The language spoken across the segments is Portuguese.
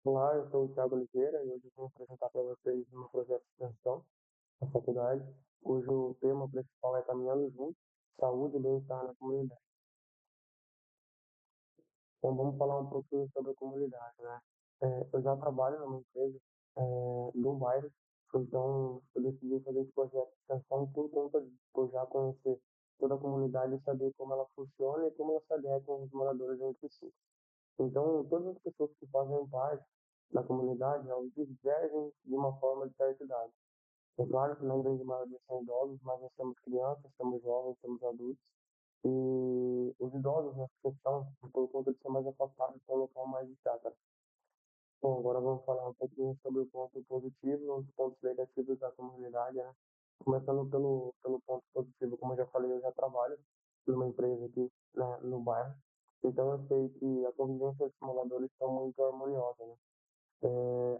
Olá, eu sou o Thiago Oliveira e hoje eu vou apresentar para vocês um projeto de extensão da faculdade, cujo tema principal é Caminhando Juntos, Saúde e Bem-Estar na Comunidade. Então vamos falar um pouquinho sobre a comunidade, né? Eu já trabalho numa empresa do bairro, então eu decidi fazer esse projeto de extensão por conta de eu já conhecer toda a comunidade e saber como ela funciona e como ela se adequa aos moradores entre si. Então, todas as pessoas que fazem parte da comunidade, elas divergem de uma forma de certa idade. É claro que na grande maioria são idosos, mas nós temos crianças, temos jovens, temos adultos. E os idosos, nessa questão, por conta de ser mais afastados, são um local mais destacado. Bom, agora vamos falar um pouquinho sobre o ponto positivo e os pontos negativos da comunidade, né? Começando pelo ponto positivo, como eu já falei, eu já trabalho numa empresa aqui, né, no bairro. Então eu sei que a convivência dos moradores está muito harmoniosa, né?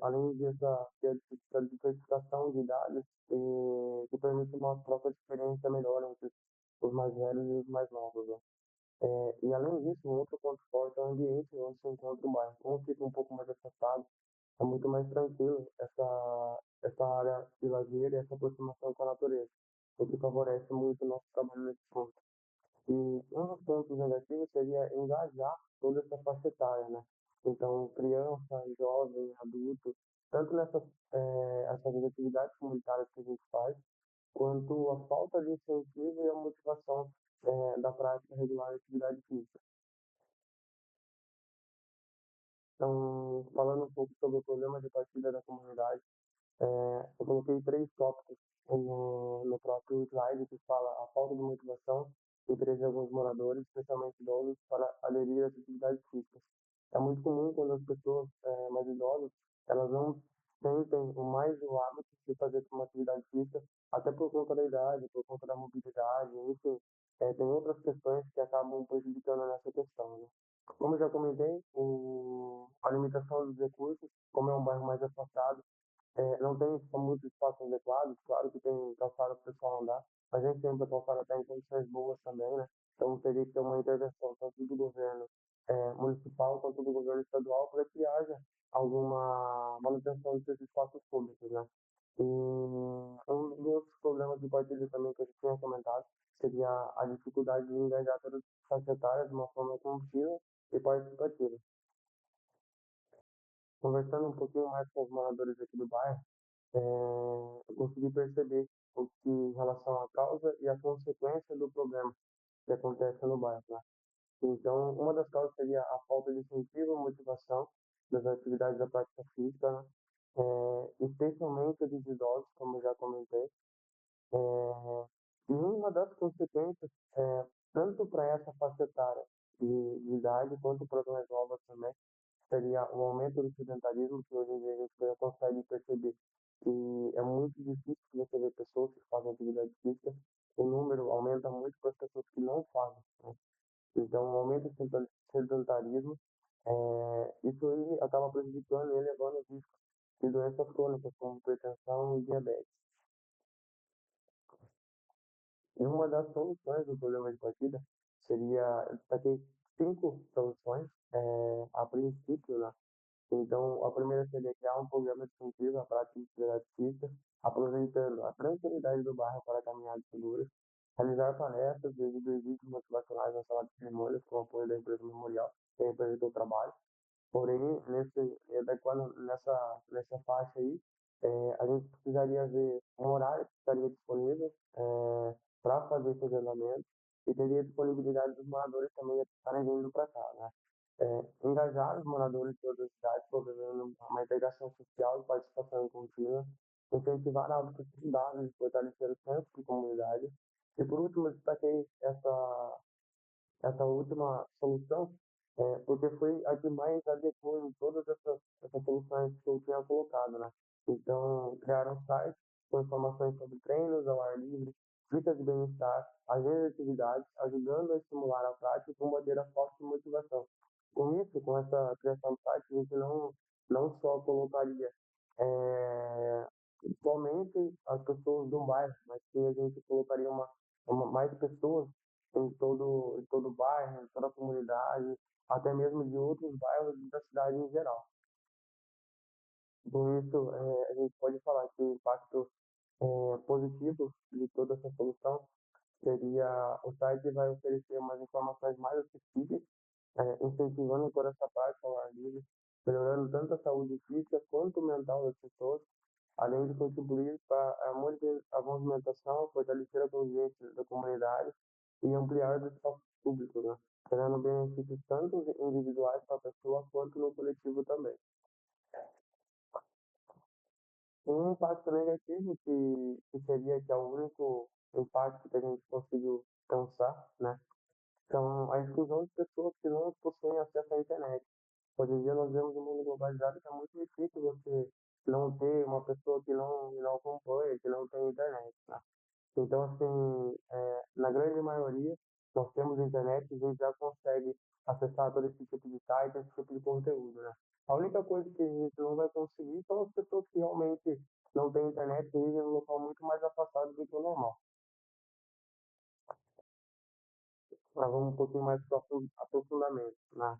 Além dessa ter a diversificação de dados, que permite uma troca de experiência melhor entre os mais velhos e os mais novos, né? E além disso, um outro ponto forte é o ambiente onde se encontra o bairro. Como fica um pouco mais afastado, é muito mais tranquilo essa área de lazer e essa aproximação com a natureza, o que favorece muito o nosso trabalho nesse ponto. E um dos pontos negativos seria engajar toda essa faixa etária, né? Então, criança, jovem, adulto, tanto nessas essas atividades comunitárias que a gente faz, quanto a falta de incentivo e a motivação da prática regular de atividade física. Então, falando um pouco sobre o problema de partida da comunidade, eu coloquei três tópicos no próprio slide que fala a falta de motivação e interesse de alguns moradores, especialmente idosos, para aderir às atividades físicas. É muito comum quando as pessoas mais idosas, elas não sentem o mais o hábito de fazer uma atividade física, até por conta da idade, por conta da mobilidade, enfim, tem outras questões que acabam prejudicando nessa questão, né? Como eu já comentei, a limitação dos recursos, como é um bairro mais afastado, não tem muitos espaços adequados, claro que tem calçada para o pessoal andar, mas nem sempre a calçada está em condições boas também, né? Então teria que ter uma intervenção tanto do governo municipal quanto do governo estadual para que haja alguma manutenção desses espaços públicos, né? E um dos outros problemas de partilha também que a gente tinha comentado seria a dificuldade de engajar todas as faixas etárias de uma forma contínua e participativa. Conversando um pouquinho mais com os moradores aqui do bairro, eu consegui perceber o que em relação à causa e à consequência do problema que acontece no bairro, né? Então, uma das causas seria a falta de incentivo e motivação das atividades da prática física, né? Especialmente dos idosos, como eu já comentei. E uma das consequências, tanto para essa faixa etária de idade quanto para as mais novas também, seria o aumento do sedentarismo, que hoje em dia a gente já consegue perceber que é muito difícil que você ver pessoas que fazem atividade física, o número aumenta muito para as pessoas que não fazem, né? Então, o aumento do sedentarismo, isso aí acaba prejudicando e elevando os riscos de doenças crônicas, como hipertensão e diabetes. E uma das soluções do problema de partida seria, eu destaquei 5 soluções, a princípio, né? Então, a primeira seria criar um programa de incentivo à prática de atividade física, aproveitando a tranquilidade do bairro para caminhadas seguras, realizar palestras e exibir vídeos motivacionais na sala de cerimônias com o apoio da empresa memorial, que representou o trabalho. Porém, adequando nessa faixa aí, a gente precisaria ver um horário que estaria disponível para fazer esses andamentos e teria disponibilidade dos moradores também estarem vindo para cá, né? Engajar os moradores de todas as cidades, promovendo uma integração social e participação contínua, incentivar hábitos saudáveis e fortalecer o senso de comunidade. E por último, eu destaquei essa última solução, porque foi a que mais adequou em todas essas soluções que eu tinha colocado, né? Então, criaram um site com informações sobre treinos ao ar livre, dicas de bem-estar, agenda de atividades, ajudando a estimular a prática e combater a falta de motivação. Com isso, com essa criação do site, a gente não só colocaria é, somente as pessoas do bairro, mas que a gente colocaria mais pessoas em todo o bairro, em toda a comunidade, até mesmo de outros bairros da cidade em geral. Com isso, a gente pode falar que o impacto positivo de toda essa solução seria o site vai oferecer umas informações mais acessíveis, incentivando por essa prática ao ar livre, melhorando tanto a saúde física quanto mental das pessoas, além de contribuir para a movimentação, fortalecer a convivência da comunidade e ampliar o espaço público, né? Gerando benefícios tanto individuais para a pessoa quanto no coletivo também. Um impacto negativo que seria que é o único impacto que a gente conseguiu pensar, né? São a exclusão de pessoas que não possuem acesso à internet. Hoje em dia nós vemos um mundo globalizado que é muito difícil você não ter uma pessoa que não acompanha, que não tem internet, né? Então, assim, na grande maioria, nós temos internet e a gente já consegue acessar todo esse tipo de site, esse tipo de conteúdo, né? A única coisa que a gente não vai conseguir são as pessoas que realmente não têm internet e vivem num local muito mais afastado do que o normal. Mas vamos um pouquinho mais para o aprofundamento, né?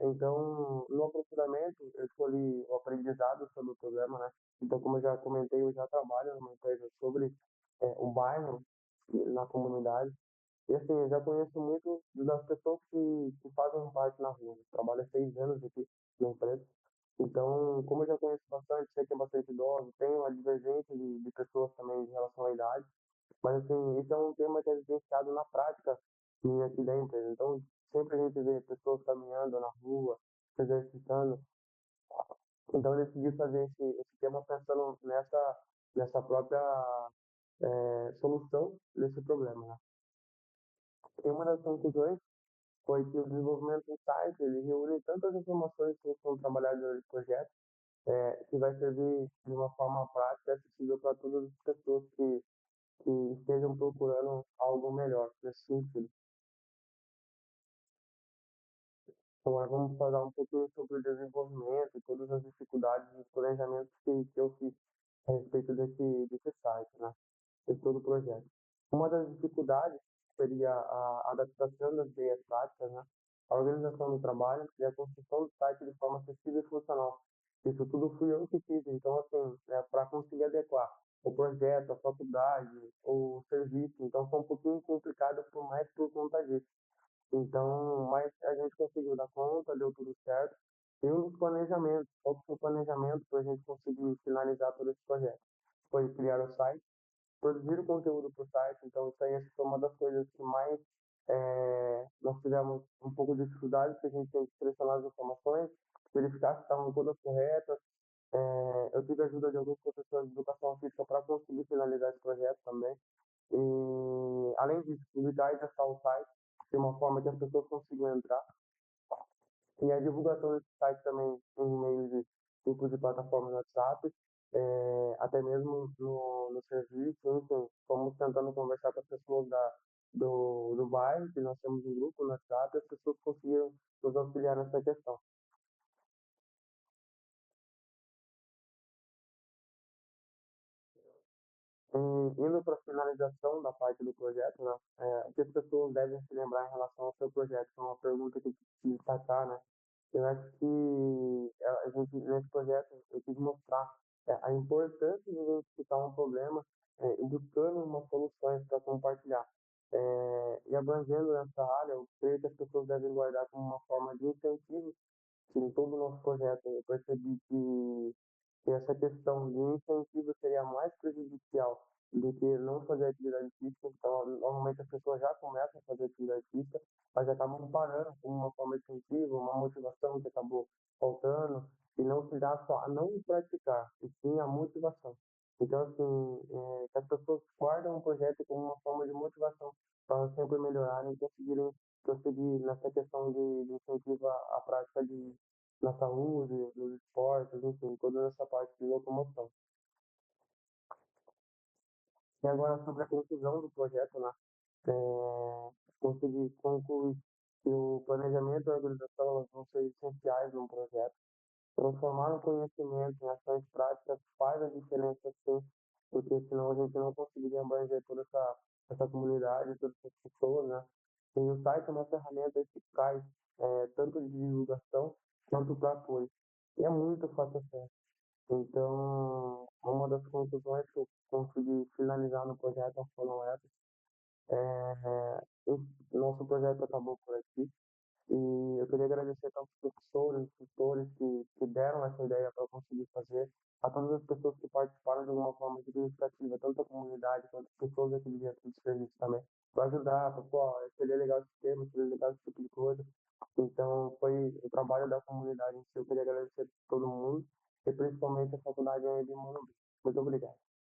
Então, no aprofundamento, eu escolhi o aprendizado sobre o programa, né? Então, como eu já comentei, eu já trabalho numa empresa sobre o bairro na comunidade. E assim, eu já conheço muito das pessoas que fazem parte na rua. Eu trabalho há 6 anos aqui na empresa. Então, como eu já conheço bastante, sei que é bastante idoso, tem uma divergência de pessoas também em relação à idade. Mas assim, isso é um tema que é vivenciado na prática minha aqui da empresa. Então, sempre a gente vê pessoas caminhando na rua, se exercitando. Então, eu decidi fazer esse tema pensando nessa própria solução desse problema, né? E uma das conclusões foi que o desenvolvimento do site ele reúne tantas informações que são trabalhadas no projeto, que vai servir de uma forma prática e acessível para todas as pessoas que estejam procurando algo melhor nesse sentido. Agora vamos falar um pouquinho sobre o desenvolvimento e todas as dificuldades e os planejamentos que eu fiz a respeito desse site, né? De todo o projeto. Uma das dificuldades seria a adaptação das ideias práticas, né? A organização do trabalho e a construção do site de forma acessível e funcional. Isso tudo fui eu que fiz, então, assim, para conseguir adequar o projeto, a faculdade, o serviço, então foi um pouquinho complicado por mais por conta disso. Então, mas a gente conseguiu dar conta, deu tudo certo. E um dos planejamentos, qual que foi o planejamento para a gente conseguir finalizar todo esse projeto? Foi criar o site, produzir o conteúdo para o site. Então, isso aí acho que foi uma das coisas que mais nós tivemos um pouco de dificuldade, porque a gente tem que selecionar as informações, verificar se estavam todas corretas. Eu tive a ajuda de alguns professores de educação física para conseguir finalizar esse projeto também. E, além disso, publicar e testar o site de uma forma que as pessoas consigam entrar. E a divulgação desse site também em meio de grupos de plataformas no WhatsApp, até mesmo no serviço, enfim, fomos tentando conversar com as pessoas do bairro, que nós temos um grupo no WhatsApp, e as pessoas conseguiram nos auxiliar nessa questão. Indo para a finalização da parte do projeto, né, o que as pessoas devem se lembrar em relação ao seu projeto, que é uma pergunta que eu quis destacar, né? Eu acho que a gente, nesse projeto, eu quis mostrar a importância de identificar um problema e buscando umas soluções para compartilhar. E abrangendo nessa área, eu creio que as pessoas devem guardar como uma forma de incentivo que em todo o nosso projeto eu percebi que essa questão de incentivo seria mais prejudicial do que não fazer atividade física. Então, normalmente as pessoas já começam a fazer atividade física, mas acabam parando como uma forma de incentivo, uma motivação que acabou faltando, e não se dá só a não praticar, e sim a motivação. Então, assim, que as pessoas guardam o projeto como uma forma de motivação para sempre melhorarem e conseguirem prosseguir nessa questão de incentivo à prática na saúde, nos esportes, enfim, toda essa parte de locomoção. E agora sobre a conclusão do projeto, né? Consegui concluir que o planejamento e a organização elas vão ser essenciais num projeto. Transformar o conhecimento em ações práticas faz a diferença sim, porque senão a gente não conseguiria abranger toda essa comunidade, todas essas pessoas, né? E o site é uma ferramenta eficaz, tanto de divulgação quanto para apoio. E é muito fácil acesso. Então, uma das conclusões que eu consegui finalizar no projeto foram essas. O nosso projeto acabou por aqui e eu queria agradecer tanto os professores, os tutores que deram essa ideia para eu conseguir fazer, a todas as pessoas que participaram de alguma forma significativa, tanto a comunidade quanto as pessoas aqui do Dia do Serviço também, para ajudar, para, pô, seria legal esse tema, seria legal esse tipo de coisa. Então, foi o trabalho da comunidade em si. Eu queria agradecer a todo mundo e principalmente a faculdade de Morumbi. Muito obrigado.